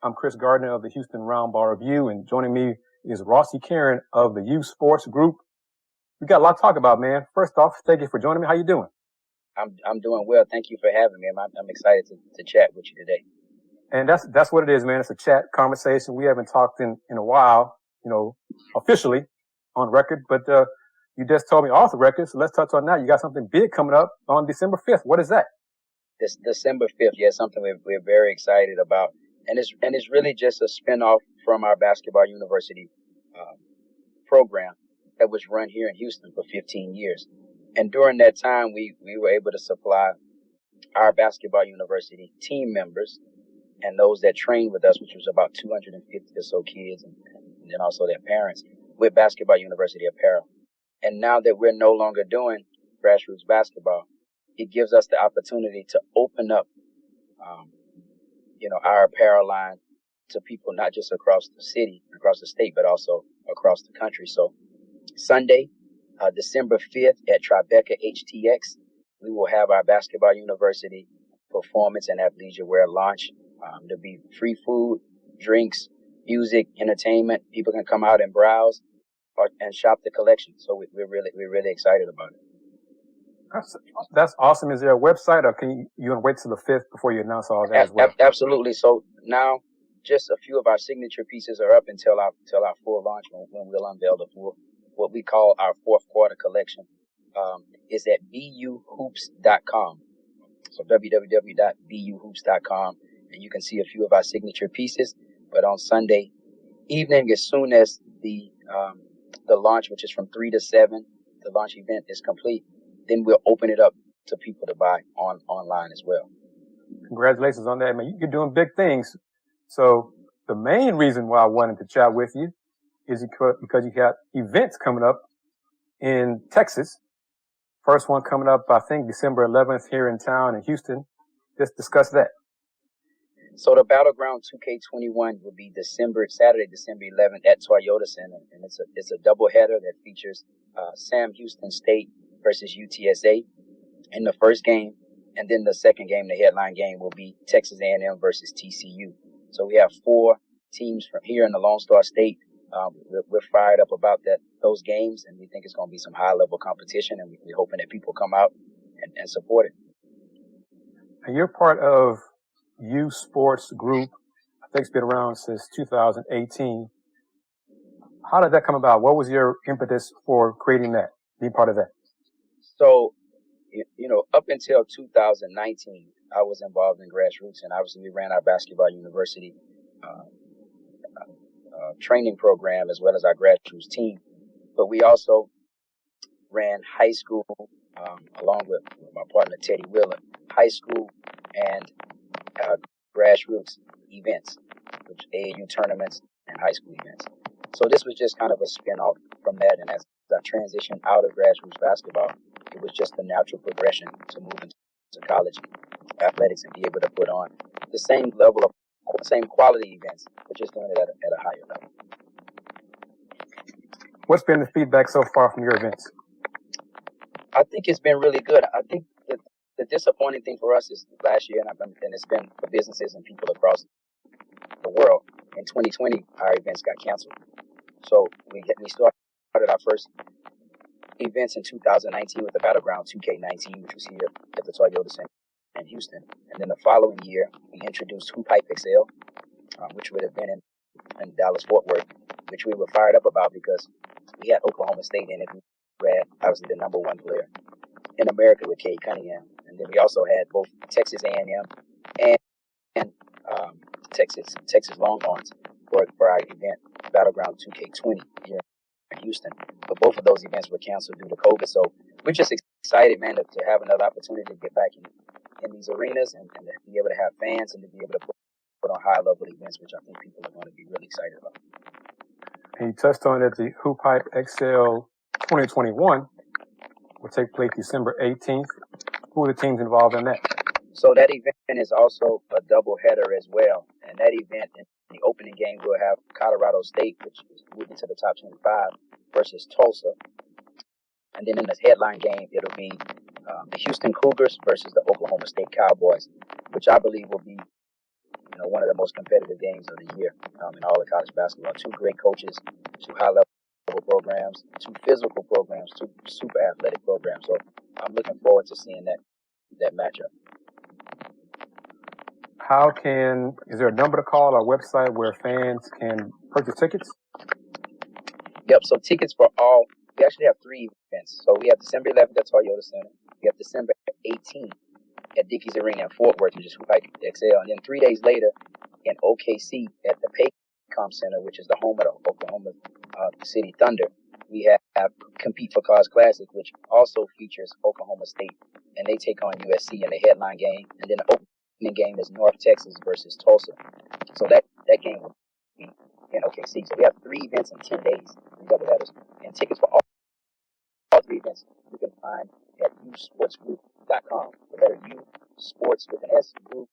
I'm Chris Gardner of the Houston Roundball Review, and joining me is Rhossi Carron of the USports Group. We got a lot to talk about, man. First off, thank you for joining me. How you doing? I'm doing well. Thank you for having me. I'm excited to chat with you today. And that's what it is, man. It's a chat conversation. We haven't talked in a while, officially on record, but you just told me off the record, so let's touch on that. You got something big coming up on December 5th. What is that? This December 5th, yeah, something we're very excited about. And it's really just a spinoff from our Basketball University program that was run here in Houston for 15 years. And during that time, we were able to supply our Basketball University team members and those that trained with us, which was about 250 or so kids, and then also their parents, with Basketball University apparel. And now that we're no longer doing grassroots basketball, it gives us the opportunity to open up, our apparel line to people not just across the city, across the state, but also across the country. So Sunday, December 5th at Tribeca HTX, we will have our Basketball University performance and athleisure wear launch. There'll be free food, drinks, music, entertainment. People can come out and browse and shop the collection. So we're really excited about it. That's awesome. Is there a website, or can you want to wait till the 5th before you announce all that as well? Absolutely. So now just a few of our signature pieces are up until our full launch when we'll unveil the full, what we call our fourth quarter collection. Is at buhoops.com. So www.buhoops.com, and you can see a few of our signature pieces. But on Sunday evening, as soon as the launch, which is from 3 to 7, the launch event is complete, then we'll open it up to people to buy online as well. Congratulations on that, man. You're doing big things. So the main reason why I wanted to chat with you is because you got events coming up in Texas. First one coming up, I think, December 11th here in town in Houston. Just discuss that. So the Battleground 2K21 will be Saturday, December 11th at Toyota Center, and it's a doubleheader that features Sam Houston State versus UTSA in the first game, and then the second game, the headline game, will be Texas A&M versus TCU. So we have 4 teams from here in the Lone Star State. We're fired up about those games, and we think it's going to be some high-level competition, and we're hoping that people come out and support it. And you're part of USports Group. I think it's been around since 2018. How did that come about? What was your impetus for creating that, being part of that? So, up until 2019, I was involved in grassroots, and obviously we ran our Basketball University training program as well as our grassroots team. But we also ran high school, along with my partner Teddy Wheeler, high school and grassroots events, which AAU tournaments and high school events. So this was just kind of a spin-off from that, and as I transitioned out of grassroots basketball, it was just a natural progression to move into college athletics and be able to put on the same level of same quality events, but just doing it at a higher level. What's been the feedback so far from your events? I think it's been really good. I think that the disappointing thing for us is last year, and it's been for businesses and people across the world. In 2020, our events got canceled. So we started our first events in 2019 with the Battleground 2K19, which was here at the Toyota Center in Houston. And then the following year, we introduced HoopHype XL, which would have been in Dallas-Fort Worth, which we were fired up about because we had Oklahoma State in it. We had, obviously, the number 1 player in America with Cade Cunningham. And then we also had both Texas A&M and Texas Longhorns for our event, Battleground 2K20 here in Houston. But both of those events were canceled due to COVID. So we're just excited, man, to have another opportunity to get back in these arenas and to be able to have fans and to be able to put on high-level events, which I think people are going to be really excited about. And you touched on it, the HoopHype XL 2021 will take place December 18th. Who are the teams involved in that? So that event is also a doubleheader as well. And that event, in the opening game, we'll have Colorado State, which is moving to the top 25, versus Tulsa. And then in the headline game, it'll be the Houston Cougars versus the Oklahoma State Cowboys, which I believe will be one of the most competitive games of the year in all of college basketball. Two great coaches, two high-level programs, two physical programs, two super athletic programs. So I'm looking forward to seeing that matchup. Is there a number to call or website where fans can purchase tickets? Yep, so tickets for we actually have 3 events. So we have December 11th at Toyota Center. We have December 18th at Dickies Arena in Fort Worth, which is HoopHype XL. And then 3 days later in OKC at the Paycom Center, which is the home of the Oklahoma City Thunder. We have Compete for Cause Classic, which also features Oklahoma State. And they take on USC in the headline game. And then the opening game is North Texas versus Tulsa. So that game will be in OKC. So we have 3 events in 10 days, 3 doubleheaders. And tickets for all 3 events you can find at USportsGroup.com. The letter U, sports with an S, group.com.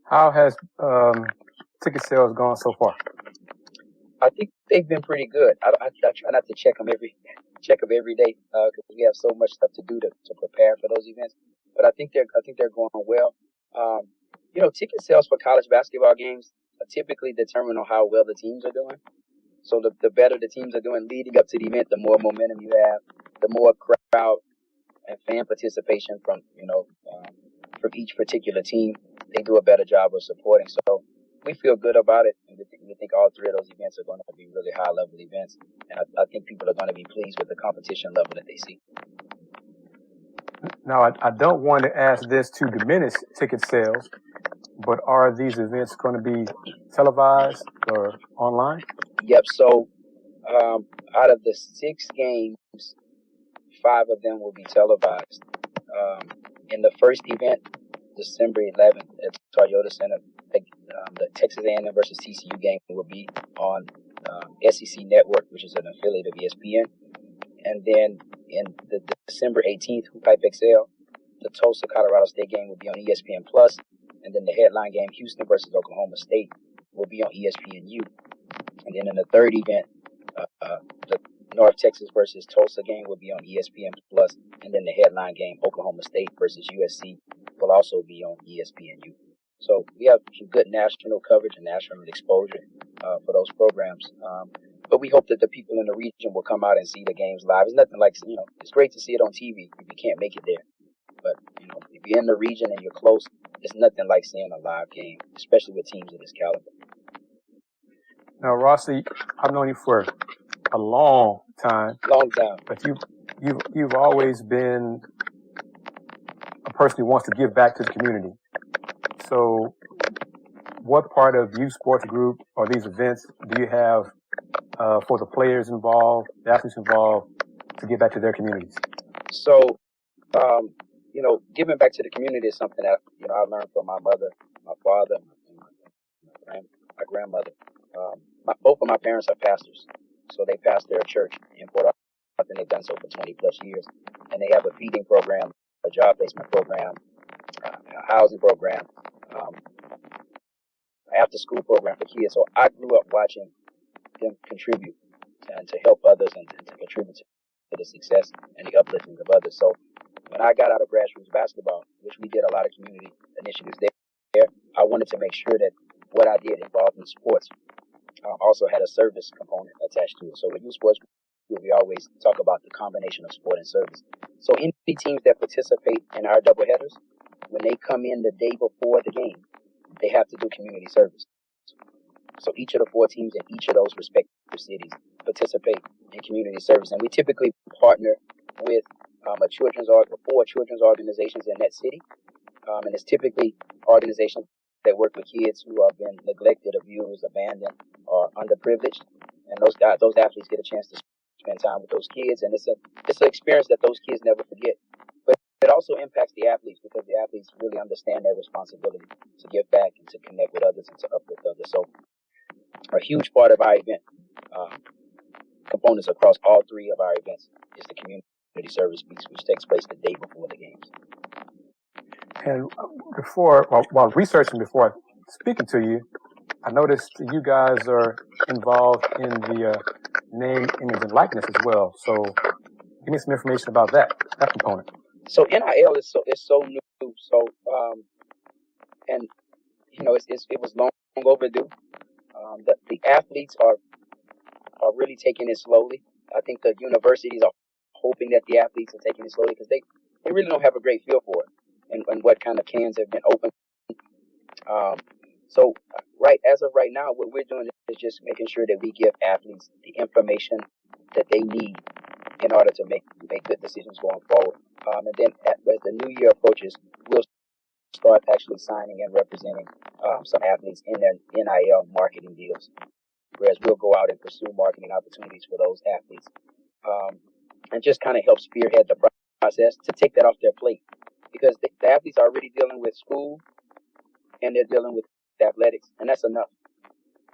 How has ticket sales gone so far? I think they've been pretty good. I try not to check them every day because we have so much stuff to do to prepare for those events. But I think they're going well. Ticket sales for college basketball games are typically determined on how well the teams are doing. So the better the teams are doing leading up to the event, the more momentum you have, the more crowd and fan participation from each particular team. They do a better job of supporting. So we feel good about it, and we think all 3 of those events are going to be really high-level events, and I think people are going to be pleased with the competition level that they see. Now, I don't want to ask this to diminish ticket sales, but are these events going to be televised or online? Yep. So out of the 6 games, 5 of them will be televised. In the first event, December 11th at Toyota Center, the Texas A&M versus TCU game will be on SEC Network, which is an affiliate of ESPN. And then in the December 18th, HoopHype XL, the Tulsa Colorado State game will be on ESPN Plus, and then the headline game, Houston versus Oklahoma State, will be on ESPNU. And then in the third event, the North Texas versus Tulsa game will be on ESPN Plus, and then the headline game, Oklahoma State versus USC, will also be on ESPNU. So we have some good national coverage and national exposure for those programs. But we hope that the people in the region will come out and see the games live. It's nothing like, it's great to see it on TV if you can't make it there. But, if you're in the region and you're close, it's nothing like seeing a live game, especially with teams of this caliber. Now, Rhossi, I've known you for a long time. But you've always been a person who wants to give back to the community. So what part of USports Group or these events do you have for the players involved, the athletes involved, to give back to their communities? So, giving back to the community is something that, I learned from my mother, my father, and my grandmother. Both of my parents are pastors, so they pastor a church in Port Arthur. I think they've done so for 20 plus years. And they have a feeding program, a job placement program, a housing program, after school program for kids. So I grew up watching them contribute and to help others and to contribute to the success and the uplifting of others. So when I got out of grassroots basketball, which we did a lot of community initiatives there, I wanted to make sure that what I did involved in sports also had a service component attached to it. So with USports Group, we always talk about the combination of sport and service. So any teams that participate in our doubleheaders, when they come in the day before the game, they have to do community service. So each of the 4 teams in each of those respective cities participate in community service. And we typically partner with 4 children's organizations in that city. And it's typically organizations that work with kids who have been neglected, abused, abandoned, or underprivileged. And those athletes get a chance to spend time with those kids. And it's an experience that those kids never forget. But it also impacts the athletes because the athletes really understand their responsibility to give back and to connect with others and to uplift others. So a huge part of our event components across all 3 of our events is the community service piece, which takes place the day before the games. And while researching before speaking to you, I noticed you guys are involved in the name, image, and likeness as well. So give me some information about that component. So NIL is so new. So and it was long overdue. The athletes are really taking it slowly. I think the universities are hoping that the athletes are taking it slowly because they really don't have a great feel for it and what kind of cans have been opened. Um, so right as of right now, what we're doing is just making sure that we give athletes the information that they need in order to make good decisions going forward. And then as the new year approaches, we'll start actually signing and representing some athletes in their NIL marketing deals. Whereas we'll go out and pursue marketing opportunities for those athletes, and just kind of help spearhead the process to take that off their plate, because the athletes are already dealing with school and they're dealing with athletics, and that's enough.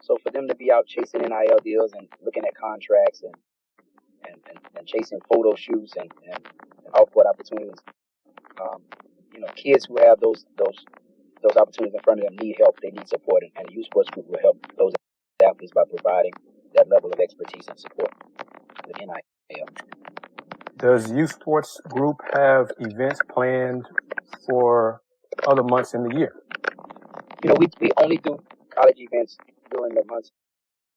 So for them to be out chasing NIL deals and looking at contracts and chasing photo shoots and output opportunities, kids who have those opportunities in front of them need help. They need support, and the USports Group will help those athletes by providing that level of expertise and support with NIL. Does USports Group have events planned for other months in the year? We only do college events during the months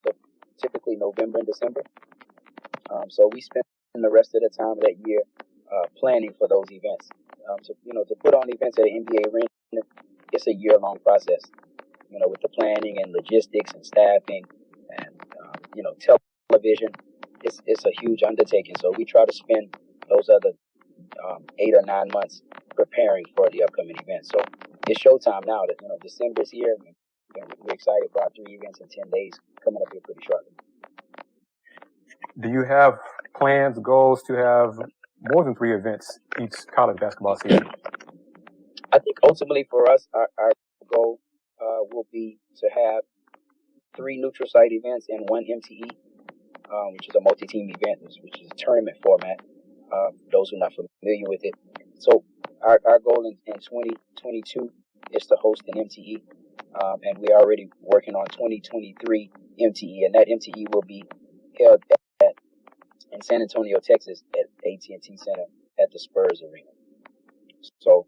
of typically November and December. So we spend the rest of the time of that year planning for those events. To put on events at an NBA arena, it's a year-long process. With the planning and logistics and staffing and television, it's a huge undertaking. So we try to spend those other 8 or 9 months preparing for the upcoming event. So it's showtime now. That December's here. We're excited about 3 events in 10 days coming up here pretty shortly. Do you have plans, goals to have more than 3 events each college basketball season? I think ultimately for us, our goal will be to have 3 neutral site events and 1 MTE, which is a multi-team event, which is a tournament format. Those who are not familiar with it. So our goal in 2022 is to host an MTE, and we're already working on 2023 MTE, and that MTE will be held in San Antonio, Texas, at AT&T Center at the Spurs Arena. So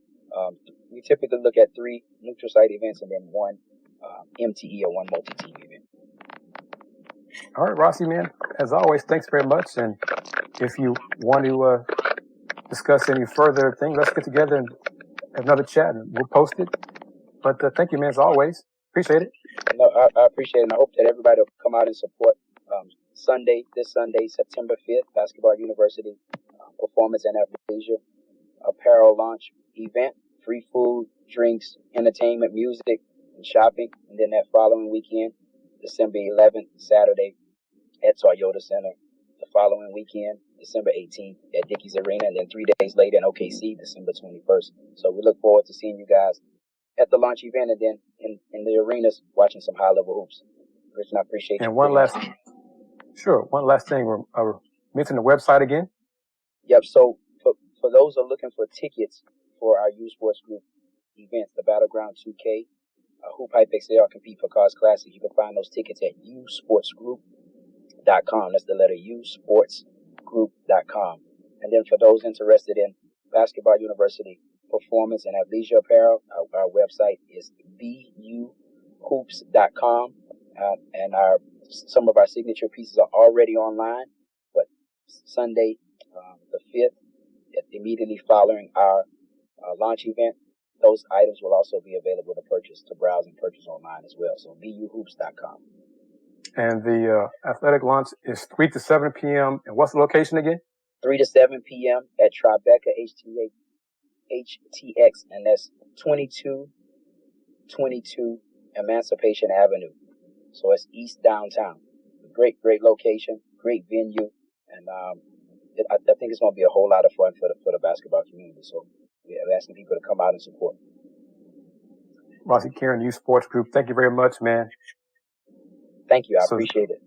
we typically look at 3 neutral site events and then 1 MTE or 1 multi-team event. All right, Rhossi, man, as always, thanks very much. And if you want to discuss any further things, let's get together and have another chat, and we'll post it. But thank you, man, as always. Appreciate it. No, I appreciate it, and I hope that everybody will come out and support this Sunday, September 5th, Basketball University Performance and Athleisure Apparel Launch Event. Free food, drinks, entertainment, music, and shopping. And then that following weekend, December 11th, Saturday, at Toyota Center. The following weekend, December 18th, at Dickies Arena. And then 3 days later in OKC, December 21st. So we look forward to seeing you guys at the launch event and then in the arenas watching some high-level hoops. Christian, I appreciate you. And one last thing. Mention the website again. Yep. So for those who are looking for tickets for our USports Group events, the Battleground 2K, HoopHype XL, Compete for Cause Classic, you can find those tickets at usportsgroup.com. That's the letter usportsgroup.com. And then for those interested in Basketball University Performance and Athleisure Apparel, our website is buhoops.com. And some of our signature pieces are already online, but Sunday, the 5th, immediately following our launch event, those items will also be available to browse and purchase online as well. So buhoops.com. And the athletic launch is 3 to 7 p.m. And what's the location again? 3 to 7 p.m. at Tribeca HTX, and that's 2222 Emancipation Avenue. So it's East Downtown. Great location, great venue, and I think it's going to be a whole lot of fun for the basketball community. So we're asking people to come out and support. Rhossi, Carron, USports Group, thank you very much, man. Thank you. I appreciate it.